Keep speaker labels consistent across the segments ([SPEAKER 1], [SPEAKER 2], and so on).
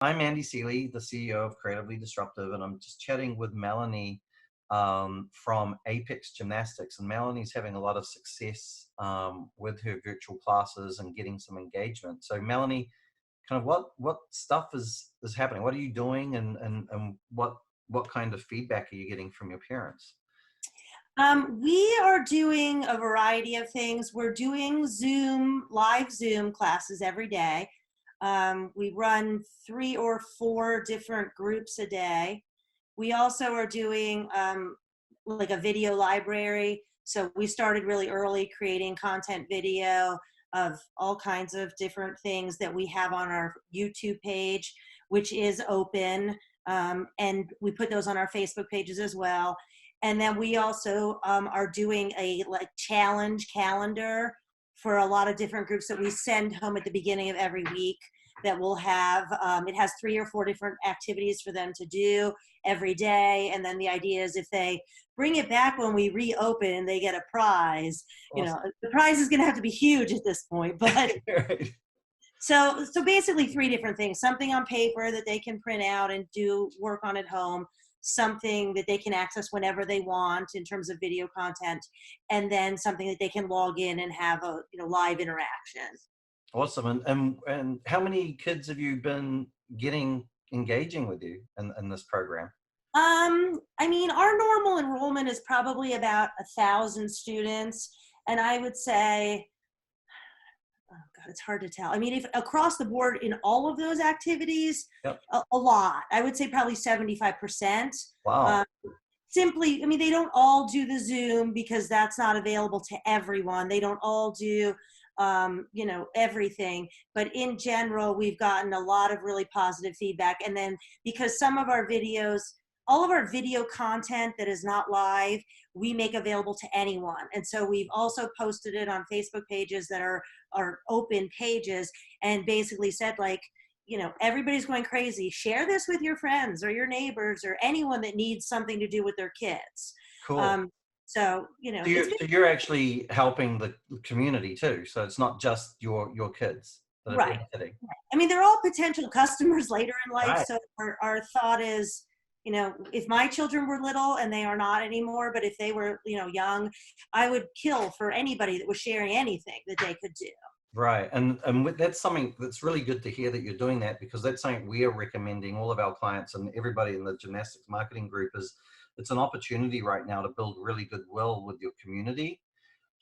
[SPEAKER 1] I'm Andy Seeley, the CEO of Creatively Disruptive, and I'm just chatting with Melanie from Apex Gymnastics. And Melanie's having a lot of success with her virtual classes and getting some engagement. So, Melanie, kind of what stuff is happening? What are you doing, and what kind of feedback are you getting from your parents?
[SPEAKER 2] We are doing a variety of things. We're doing live Zoom classes every day. We run 3 or 4 different groups a day. We also are doing like a video library. So we started really early creating content video of all kinds of different things that we have on our YouTube page, which is open. And we put those on our Facebook pages as well. And then we also are doing a challenge calendar for a lot of different groups that we send home at the beginning of every week that will have, it has 3 or 4 different activities for them to do every day. And then the idea is if they bring it back when we reopen, they get a prize.
[SPEAKER 1] Awesome.
[SPEAKER 2] You know, the prize is going to have to be huge at this point, but
[SPEAKER 1] Right.
[SPEAKER 2] so basically 3 different things: something on paper that they can print out and do work on at home, something that they can access whenever they want in terms of video content, and then something that they can log in and have a live interaction.
[SPEAKER 1] Awesome. And how many kids have you been getting engaging with you in this program?
[SPEAKER 2] I mean, our normal enrollment is probably about 1,000 students, and I would say, oh God, it's hard to tell. I mean, if across the board in all of those activities,
[SPEAKER 1] Yep.
[SPEAKER 2] a lot. I would say probably 75%.
[SPEAKER 1] Wow.
[SPEAKER 2] Um, Simply, I mean, they don't all do the Zoom because that's not available to everyone. They don't all do, everything. But in general, we've gotten a lot of really positive feedback. And then because some of our videos, all of our video content that is not live, we make available to anyone. And so we've also posted it on Facebook pages that are open pages, and basically said, like, everybody's going crazy. Share this with your friends or your neighbors or anyone that needs something to do with their kids.
[SPEAKER 1] Cool.
[SPEAKER 2] Um, so,
[SPEAKER 1] So you're actually helping the community too. So it's not just your kids that are
[SPEAKER 2] right.
[SPEAKER 1] benefiting.
[SPEAKER 2] I mean, they're all potential customers later in life.
[SPEAKER 1] Right.
[SPEAKER 2] So our thought is, if my children were little, and they are not anymore, but if they were, young, I would kill for anybody that was sharing anything that they could do.
[SPEAKER 1] Right. That's something that's really good to hear that you're doing that, because that's something we are recommending all of our clients and everybody in the gymnastics marketing group. Is it's an opportunity right now to build really goodwill with your community.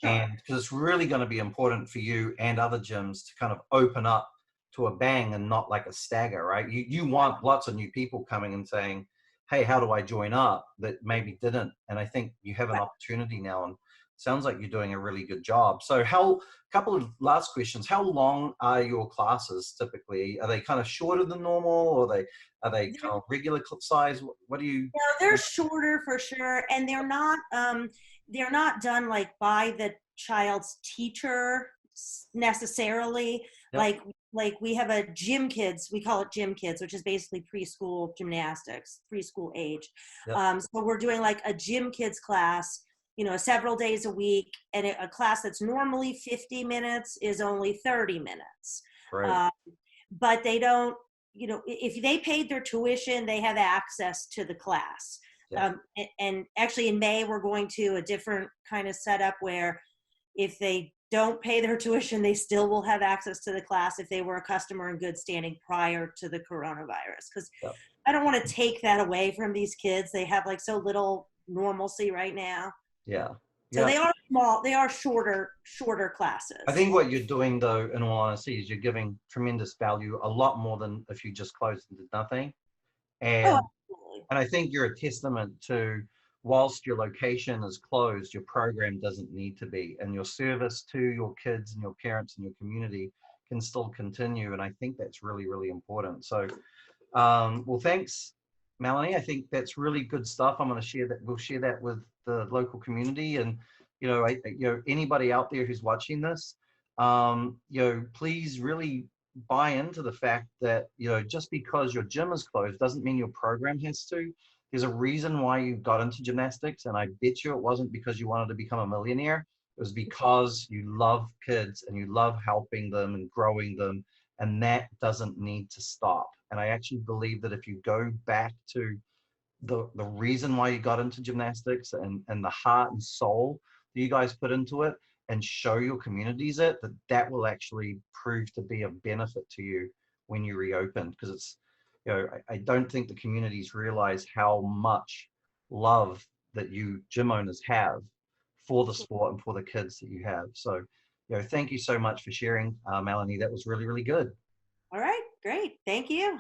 [SPEAKER 2] Sure.
[SPEAKER 1] And because it's really going to be important for you and other gyms to kind of open up to a bang and not like a stagger, right? You want lots of new people coming and saying, hey, how do I join up, that maybe didn't. And I think you have an opportunity now, and sounds like you're doing a really good job. So couple of last questions. How long are your classes typically? Are they kind of shorter than normal, or are they kind of regular size? What do you?
[SPEAKER 2] No, they're shorter for sure, and they're not done like by the child's teacher necessarily.
[SPEAKER 1] Yep.
[SPEAKER 2] Like we have a gym kids, we call it gym kids, which is basically preschool gymnastics, preschool age.
[SPEAKER 1] Yep.
[SPEAKER 2] So we're doing like a gym kids class, several days a week, and a class that's normally 50 minutes is only 30 minutes.
[SPEAKER 1] Great.
[SPEAKER 2] But they don't, if they paid their tuition, they have access to the class.
[SPEAKER 1] Yeah.
[SPEAKER 2] And actually in May, we're going to a different kind of setup where if they don't pay their tuition, they still will have access to the class if they were a customer in good standing prior to the coronavirus. Because
[SPEAKER 1] Yep.
[SPEAKER 2] I don't want to take that away from these kids. They have like so little normalcy right now.
[SPEAKER 1] Yeah.
[SPEAKER 2] So they are small, they are shorter classes.
[SPEAKER 1] I think what you're doing, though, in all honesty, is you're giving tremendous value, a lot more than if you just closed and did nothing. And
[SPEAKER 2] Absolutely.
[SPEAKER 1] I think you're a testament to, whilst your location is closed, your program doesn't need to be, and your service to your kids and your parents and your community can still continue. And I think that's really, really important. So, well, thanks, Melanie. I think that's really good stuff. I'm going to share that. We'll share that with the local community, and anybody out there who's watching this, please really buy into the fact that just because your gym is closed doesn't mean your program has to. There's a reason why you got into gymnastics, and I bet you it wasn't because you wanted to become a millionaire. It was because you love kids and you love helping them and growing them, and that doesn't need to stop. And I actually believe that if you go back to the reason why you got into gymnastics and the heart and soul that you guys put into it, and show your communities it, that will actually prove to be a benefit to you when you reopen. Because it's, I don't think the communities realize how much love that you gym owners have for the sport and for the kids that you have. So, thank you so much for sharing, Melanie. That was really, really good.
[SPEAKER 2] All right, great. Thank you.